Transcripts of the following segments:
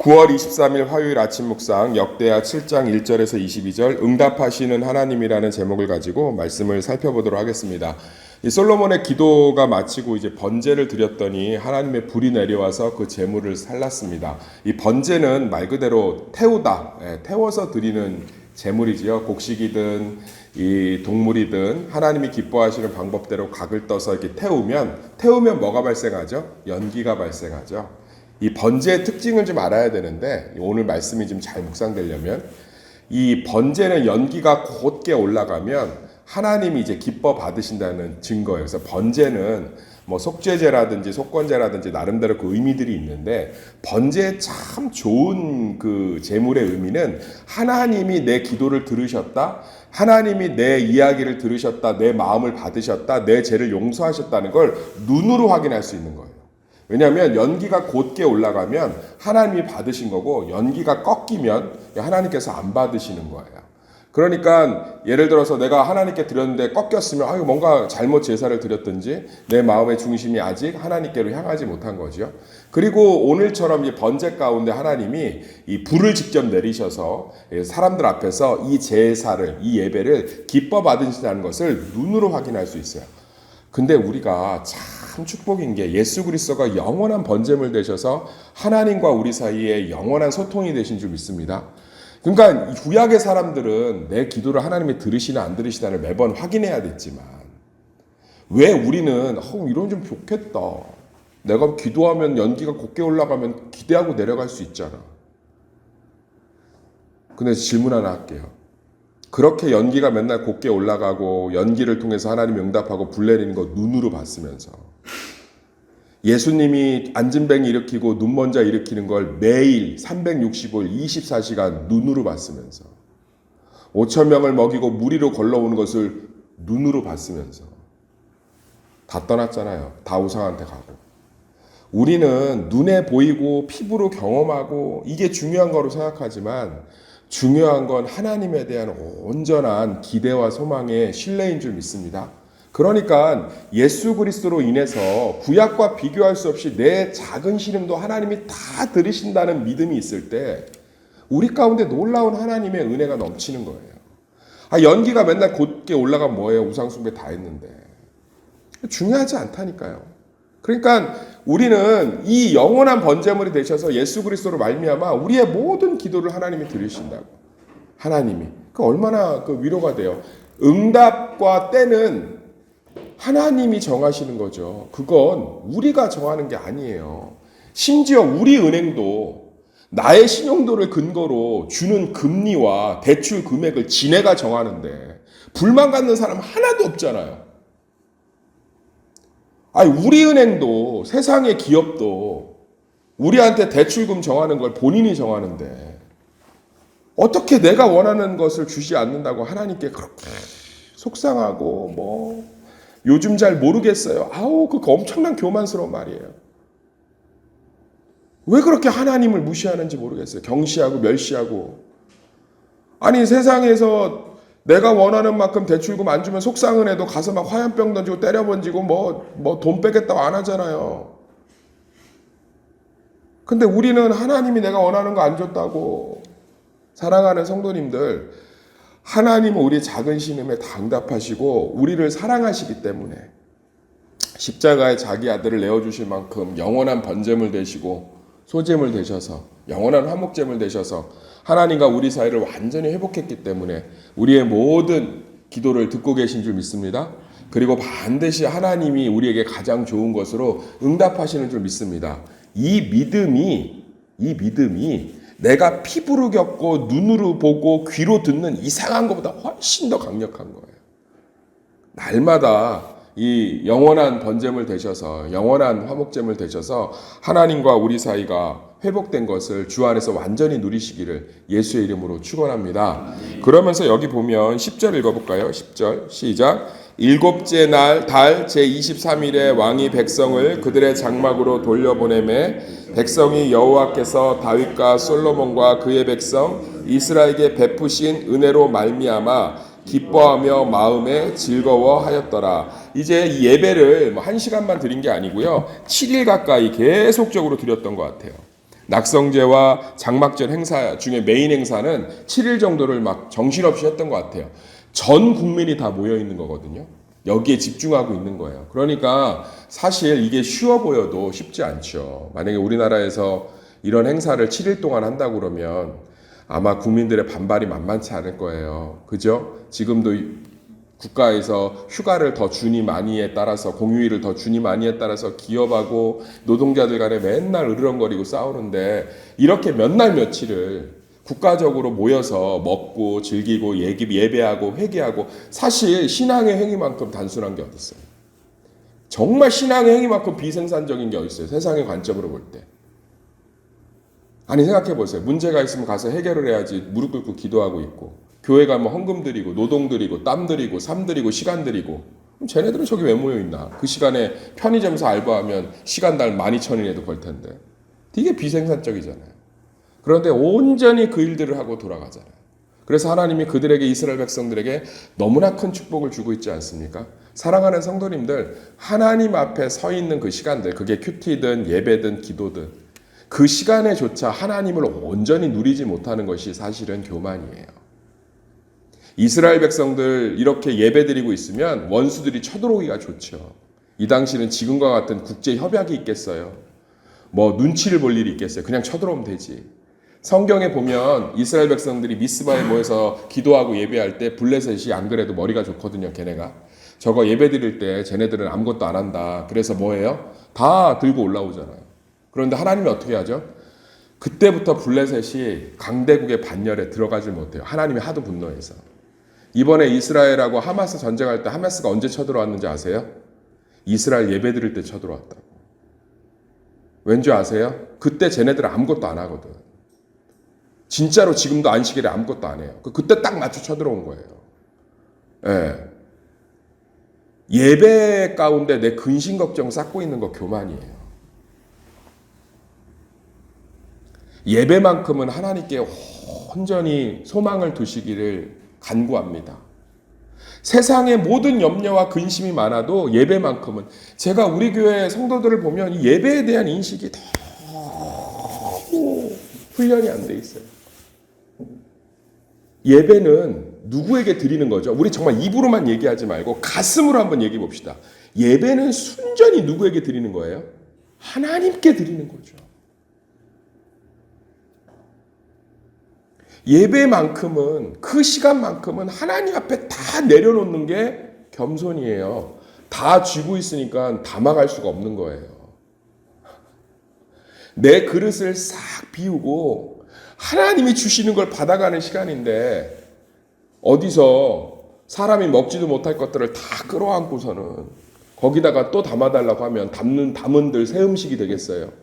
9월 23일 화요일 아침 묵상 역대하 7장 1절에서 22절 응답하시는 하나님이라는 제목을 가지고 말씀을 살펴보도록 하겠습니다. 이 솔로몬의 기도가 마치고 이제 번제를 드렸더니 하나님의 불이 내려와서 그 제물을 살랐습니다. 이 번제는 말 그대로 태우다, 태워서 드리는 제물이지요. 곡식이든 이 동물이든 하나님이 기뻐하시는 방법대로 각을 떠서 이렇게 태우면 뭐가 발생하죠? 연기가 발생하죠. 이 번제의 특징을 좀 알아야 되는데 오늘 말씀이 좀 잘 묵상되려면 이 번제는 연기가 곧게 올라가면 하나님이 이제 기뻐 받으신다는 증거예요. 그래서 번제는 뭐 속죄제라든지 속건제라든지 나름대로 그 의미들이 있는데 번제의 참 좋은 그 제물의 의미는 하나님이 내 기도를 들으셨다, 하나님이 내 이야기를 들으셨다, 내 마음을 받으셨다, 내 죄를 용서하셨다는 걸 눈으로 확인할 수 있는 거예요. 왜냐하면 연기가 곧게 올라가면 하나님이 받으신 거고 연기가 꺾이면 하나님께서 안 받으시는 거예요. 그러니까 예를 들어서 내가 하나님께 드렸는데 꺾였으면 뭔가 잘못 제사를 드렸든지 내 마음의 중심이 아직 하나님께로 향하지 못한 거죠. 그리고 오늘처럼 이 번제 가운데 하나님이 이 불을 직접 내리셔서 사람들 앞에서 이 제사를, 이 예배를 기뻐 받으신다는 것을 눈으로 확인할 수 있어요. 근데 우리가 참 축복인 게 예수 그리스도가 영원한 번제물 되셔서 하나님과 우리 사이에 영원한 소통이 되신 줄 믿습니다. 그러니까 구약의 사람들은 내 기도를 하나님이 들으시나 안 들으시나를 매번 확인해야 됐지만 왜 우리는 이러면 좀 좋겠다. 내가 기도하면 연기가 곱게 올라가면 기대하고 내려갈 수 있잖아. 근데 질문 하나 할게요. 그렇게 연기가 맨날 곱게 올라가고 연기를 통해서 하나님이 응답하고 불 내리는 거 눈으로 봤으면서 예수님이 안진뱅이 일으키고 눈먼자 일으키는 걸 매일 365일 24시간 눈으로 봤으면서 5,000명을 먹이고 무리로 걸러오는 것을 눈으로 봤으면서 다 떠났잖아요. 다 우상한테 가고. 우리는 눈에 보이고 피부로 경험하고 이게 중요한 거로 생각하지만 중요한 건 하나님에 대한 온전한 기대와 소망의 신뢰인 줄 믿습니다. 그러니까 예수 그리스도로 인해서 구약과 비교할 수 없이 내 작은 시름도 하나님이 다 들으신다는 믿음이 있을 때 우리 가운데 놀라운 하나님의 은혜가 넘치는 거예요. 연기가 맨날 곧게 올라가면 뭐예요? 우상숭배 다 했는데. 중요하지 않다니까요. 그러니까 우리는 이 영원한 번제물이 되셔서 예수 그리스도로 말미암아 우리의 모든 기도를 하나님이 들으신다고. 하나님이. 그 얼마나 그 위로가 돼요. 응답과 때는 하나님이 정하시는 거죠. 그건 우리가 정하는 게 아니에요. 심지어 우리 은행도 나의 신용도를 근거로 주는 금리와 대출 금액을 지네가 정하는데 불만 갖는 사람 하나도 없잖아요. 우리 은행도 세상의 기업도 우리한테 대출금 정하는 걸 본인이 정하는데 어떻게 내가 원하는 것을 주지 않는다고 하나님께 그렇게 속상하고 요즘 잘 모르겠어요. 그거 엄청난 교만스러운 말이에요. 왜 그렇게 하나님을 무시하는지 모르겠어요. 경시하고 멸시하고. 세상에서 내가 원하는 만큼 대출금 안 주면 속상은 해도 가서 막 화염병 던지고 때려 번지고 돈 빼겠다고 안 하잖아요. 근데 우리는 하나님이 내가 원하는 거 안 줬다고. 사랑하는 성도님들, 하나님은 우리 작은 신음에 다 응답하시고 우리를 사랑하시기 때문에 십자가에 자기 아들을 내어주실 만큼 영원한 번제물 되시고 소제물 되셔서 영원한 화목제물 되셔서 하나님과 우리 사이를 완전히 회복했기 때문에 우리의 모든 기도를 듣고 계신 줄 믿습니다. 그리고 반드시 하나님이 우리에게 가장 좋은 것으로 응답하시는 줄 믿습니다. 이 믿음이 내가 피부로 겪고 눈으로 보고 귀로 듣는 이상한 것보다 훨씬 더 강력한 거예요. 날마다 이 영원한 번제물 되셔서 영원한 화목제물 되셔서 하나님과 우리 사이가 회복된 것을 주 안에서 완전히 누리시기를 예수의 이름으로 축원합니다. 그러면서 여기 보면 10절 읽어볼까요? 10절 시작. 일곱째 날 달 제23일에 왕이 백성을 그들의 장막으로 돌려보내매 백성이 여호와께서 다윗과 솔로몬과 그의 백성 이스라엘에게 베푸신 은혜로 말미암아 기뻐하며 마음에 즐거워하였더라. 이제 이 예배를 1시간만 드린 게 아니고요. 7일 가까이 계속적으로 드렸던 것 같아요. 낙성제와 장막절 행사 중에 메인 행사는 7일 정도를 막 정신없이 했던 것 같아요. 전 국민이 다 모여 있는 거거든요. 여기에 집중하고 있는 거예요. 그러니까 사실 이게 쉬워 보여도 쉽지 않죠. 만약에 우리나라에서 이런 행사를 7일 동안 한다고 그러면 아마 국민들의 반발이 만만치 않을 거예요. 그죠? 지금도 국가에서 휴가를 더 주니 마니에 따라서 공휴일을 더 주니 마니에 따라서 기업하고 노동자들 간에 맨날 으르렁거리고 싸우는데 이렇게 몇 날 며칠을 국가적으로 모여서 먹고 즐기고 예배하고 회개하고 사실 신앙의 행위만큼 단순한 게 어디 있어요? 정말 신앙의 행위만큼 비생산적인 게 어디 있어요? 세상의 관점으로 볼 때. 아니 생각해 보세요. 문제가 있으면 가서 해결을 해야지 무릎 꿇고 기도하고 있고 교회 가면 헌금 드리고 노동 드리고 땀 드리고 삶 드리고 시간 드리고 그럼 쟤네들은 저기 왜 모여 있나? 그 시간에 편의점에서 알바하면 시간당 12,000원이라도 벌 텐데 되게 비생산적이잖아요. 그런데 온전히 그 일들을 하고 돌아가잖아요. 그래서 하나님이 그들에게 이스라엘 백성들에게 너무나 큰 축복을 주고 있지 않습니까? 사랑하는 성도님들 하나님 앞에 서 있는 그 시간들 그게 큐티든 예배든 기도든 그 시간에조차 하나님을 온전히 누리지 못하는 것이 사실은 교만이에요. 이스라엘 백성들 이렇게 예배드리고 있으면 원수들이 쳐들어오기가 좋죠. 이 당시는 지금과 같은 국제 협약이 있겠어요. 뭐 눈치를 볼 일이 있겠어요. 그냥 쳐들어오면 되지. 성경에 보면 이스라엘 백성들이 미스바에 모여서 기도하고 예배할 때 블레셋이 안 그래도 머리가 좋거든요. 걔네가. 저거 예배드릴 때 쟤네들은 아무것도 안 한다. 그래서 뭐예요? 다 들고 올라오잖아요. 그런데 하나님이 어떻게 하죠? 그때부터 블레셋이 강대국의 반열에 들어가질 못해요. 하나님이 하도 분노해서. 이번에 이스라엘하고 하마스 전쟁할 때 하마스가 언제 쳐들어왔는지 아세요? 이스라엘 예배 드릴 때 쳐들어왔다고. 왠지 아세요? 그때 쟤네들은 아무것도 안 하거든. 진짜로 지금도 안식일에 아무것도 안 해요. 그때 딱 맞춰 쳐들어온 거예요. 예. 예배 가운데 내 근심 걱정 쌓고 있는 거 교만이에요. 예배만큼은 하나님께 온전히 소망을 두시기를 간구합니다. 세상의 모든 염려와 근심이 많아도 예배만큼은 제가 우리 교회 성도들을 보면 이 예배에 대한 인식이 너무 훈련이 안 돼 있어요. 예배는 누구에게 드리는 거죠? 우리 정말 입으로만 얘기하지 말고 가슴으로 한번 얘기해 봅시다. 예배는 순전히 누구에게 드리는 거예요? 하나님께 드리는 거죠. 예배만큼은 그 시간만큼은 하나님 앞에 다 내려놓는 게 겸손이에요. 다 쥐고 있으니까 담아갈 수가 없는 거예요. 내 그릇을 싹 비우고 하나님이 주시는 걸 받아가는 시간인데 어디서 사람이 먹지도 못할 것들을 다 끌어안고서는 거기다가 또 담아달라고 하면 담은들 새 음식이 되겠어요.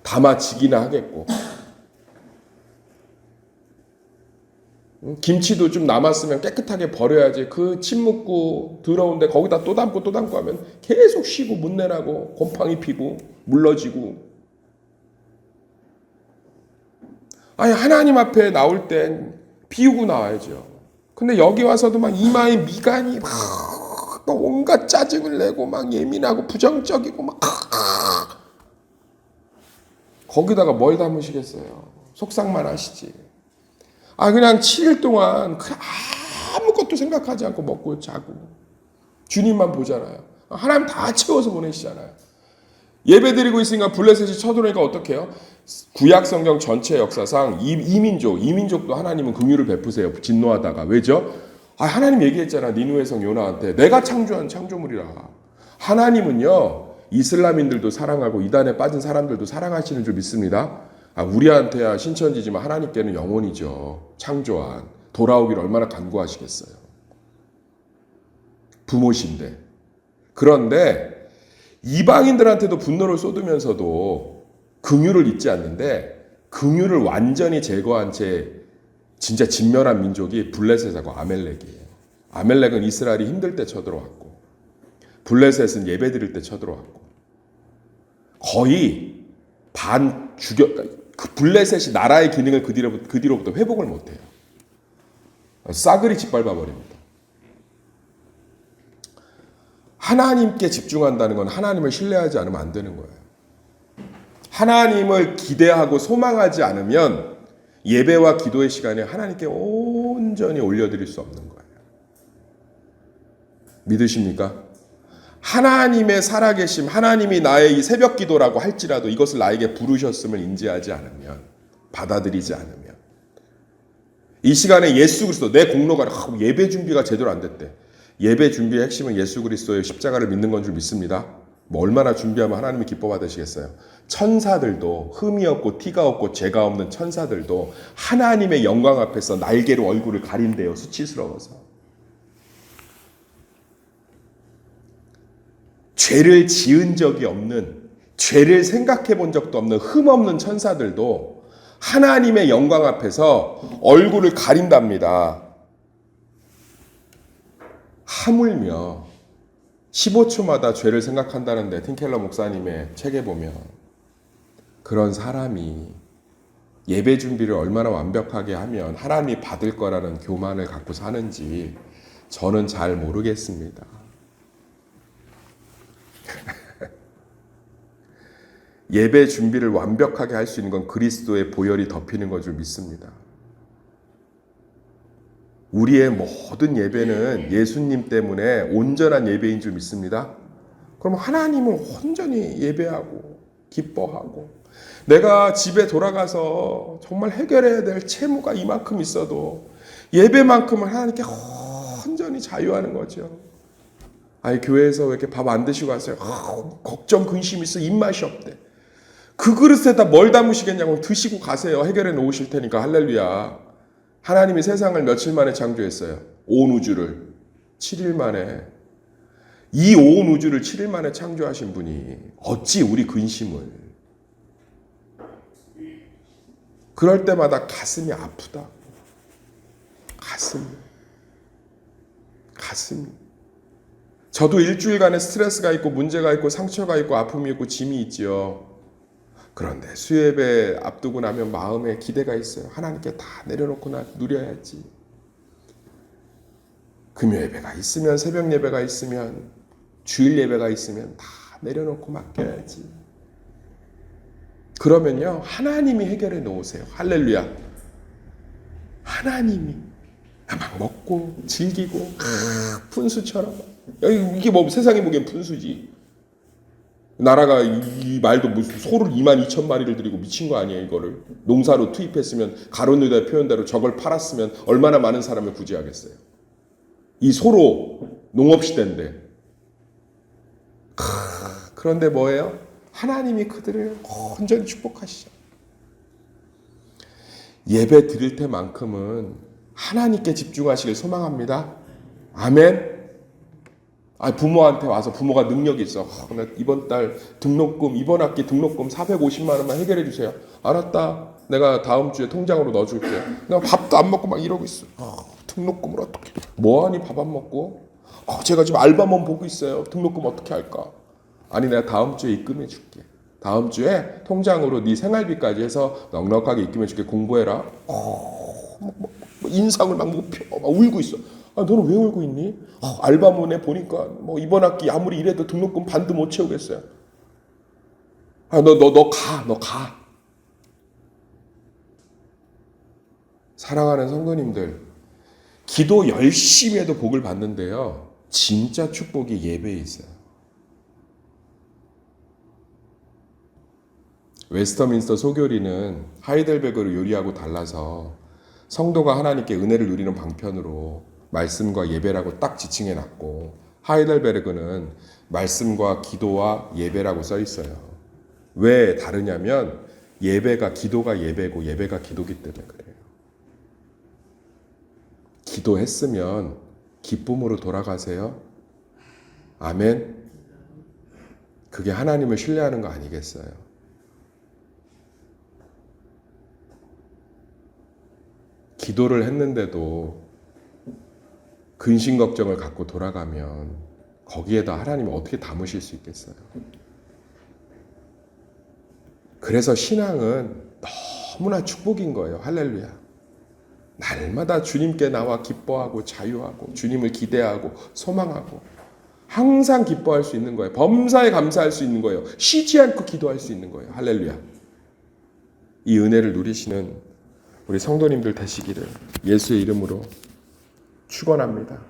담아지기나 하겠고. 김치도 좀 남았으면 깨끗하게 버려야지 그 침 묻고 더러운데 거기다 또 담고 하면 계속 쉬고 문내나고 곰팡이 피고 물러지고. 아니 하나님 앞에 나올 땐 비우고 나와야죠. 근데 여기 와서도 막 이마에 미간이 막 온갖 짜증을 내고 막 예민하고 부정적이고 막 거기다가 뭘 담으시겠어요. 속상만 하시지. 그냥 7일 동안 아무것도 생각하지 않고 먹고 자고 주님만 보잖아요. 하나님 다 채워서 보내시잖아요. 예배드리고 있으니까 블레셋이 쳐들어오니까 어떻게 해요? 구약 성경 전체 역사상 이민족도 하나님은 긍휼을 베푸세요. 진노하다가. 왜죠? 하나님 얘기했잖아. 니누의 성 요나한테. 내가 창조한 창조물이라. 하나님은요. 이슬람인들도 사랑하고 이단에 빠진 사람들도 사랑하시는 줄 믿습니다. 우리한테야 신천지지만 하나님께는 영혼이죠. 창조한. 돌아오기를 얼마나 간구하시겠어요. 부모신데. 그런데 이방인들한테도 분노를 쏟으면서도 긍휼을 잊지 않는데 긍휼을 완전히 제거한 채 진짜 진멸한 민족이 블레셋하고 아멜렉이에요. 아멜렉은 이스라엘이 힘들 때 쳐들어왔고 블레셋은 예배드릴 때 쳐들어왔고 거의 그 블레셋이 나라의 기능을 그 뒤로부터 회복을 못해요. 싸그리 짓밟아 버립니다. 하나님께 집중한다는 건 하나님을 신뢰하지 않으면 안 되는 거예요. 하나님을 기대하고 소망하지 않으면 예배와 기도의 시간에 하나님께 온전히 올려드릴 수 없는 거예요. 믿으십니까? 하나님의 살아계심, 하나님이 나의 이 새벽 기도라고 할지라도 이것을 나에게 부르셨음을 인지하지 않으면, 받아들이지 않으면, 이 시간에 예수 그리스도, 내 공로가 예배 준비가 제대로 안 됐대. 예배 준비의 핵심은 예수 그리스도의 십자가를 믿는 건 줄 믿습니다. 뭐 얼마나 준비하면 하나님이 기뻐 받으시겠어요. 천사들도, 흠이 없고 티가 없고 죄가 없는 천사들도 하나님의 영광 앞에서 날개로 얼굴을 가린대요. 수치스러워서. 죄를 지은 적이 없는, 죄를 생각해 본 적도 없는 흠 없는 천사들도 하나님의 영광 앞에서 얼굴을 가린답니다. 하물며 15초마다 죄를 생각한다는데, 팀켈러 목사님의 책에 보면 그런 사람이 예배 준비를 얼마나 완벽하게 하면 하나님이 받을 거라는 교만을 갖고 사는지 저는 잘 모르겠습니다. 예배 준비를 완벽하게 할 수 있는 건 그리스도의 보혈이 덮이는 것 줄 믿습니다. 우리의 모든 예배는 예수님 때문에 온전한 예배인 줄 믿습니다. 그럼 하나님을 온전히 예배하고 기뻐하고, 내가 집에 돌아가서 정말 해결해야 될 채무가 이만큼 있어도 예배만큼은 하나님께 온전히 자유하는 거죠. 아니, 교회에서 왜 이렇게 밥 안 드시고 가세요? 걱정 근심 있어, 입맛이 없대. 그 그릇에다 뭘 담으시겠냐고, 드시고 가세요. 해결해 놓으실 테니까. 할렐루야. 하나님이 세상을 며칠 만에 창조했어요? 온 우주를 7일 만에. 이 온 우주를 7일 만에 창조하신 분이 어찌 우리 근심을. 그럴 때마다 가슴이 아프다. 가슴이. 저도 일주일간의 스트레스가 있고 문제가 있고 상처가 있고 아픔이 있고 짐이 있지요. 그런데 수요예배 앞두고 나면 마음에 기대가 있어요. 하나님께 다 내려놓고 나 누려야지. 금요예배가 있으면, 새벽 예배가 있으면, 주일 예배가 있으면 다 내려놓고 맡겨야지. 그러면요, 하나님이 해결해 놓으세요. 할렐루야. 하나님이 막 먹고 즐기고 푼수처럼. 이게 뭐 세상에 보기엔 푼수지. 나라가 이 말도 무슨 소를 22,000마리를 들이고 미친 거 아니에요. 이거를 농사로 투입했으면, 가론유다의 표현대로 저걸 팔았으면 얼마나 많은 사람을 구제하겠어요. 이 소로 농업시대인데. 그런데 뭐예요? 하나님이 그들을 온전히 축복하시죠. 예배 드릴 때만큼은 하나님께 집중하시길 소망합니다. 아멘. 부모한테 와서, 부모가 능력이 있어. 나 이번 달 등록금, 이번 학기 등록금 450만 원만 해결해 주세요. 알았다. 내가 다음 주에 통장으로 넣어줄게. 내가 밥도 안 먹고 막 이러고 있어. 등록금을 어떻게? 뭐하니 밥 안 먹고? 제가 지금 알바만 보고 있어요. 등록금 어떻게 할까? 아니, 내가 다음 주에 입금해 줄게. 다음 주에 통장으로 네 생활비까지 해서 넉넉하게 입금해 줄게. 공부해라. 인상을 막 높여. 막 울고 있어. 너는 왜 울고 있니? 알바문에 보니까 뭐 이번 학기 아무리 이래도 등록금 반도 못 채우겠어요. 너 가. 사랑하는 성도님들, 기도 열심히 해도 복을 받는데요, 진짜 축복이 예배에 있어요. 웨스터민스터 소교리는 하이델베르그 요리하고 달라서 성도가 하나님께 은혜를 누리는 방편으로 말씀과 예배라고 딱 지칭해 놨고, 하이델베르그는 말씀과 기도와 예배라고 써 있어요. 왜 다르냐면 기도가 예배고 예배가 기도기 때문에 그래요. 기도했으면 기쁨으로 돌아가세요. 아멘. 그게 하나님을 신뢰하는 거 아니겠어요? 기도를 했는데도 근심 걱정을 갖고 돌아가면 거기에다 하나님이 어떻게 담으실 수 있겠어요? 그래서 신앙은 너무나 축복인 거예요. 할렐루야. 날마다 주님께 나와 기뻐하고 자유하고 주님을 기대하고 소망하고 항상 기뻐할 수 있는 거예요. 범사에 감사할 수 있는 거예요. 쉬지 않고 기도할 수 있는 거예요. 할렐루야. 이 은혜를 누리시는 우리 성도님들 되시기를 예수의 이름으로 축원합니다.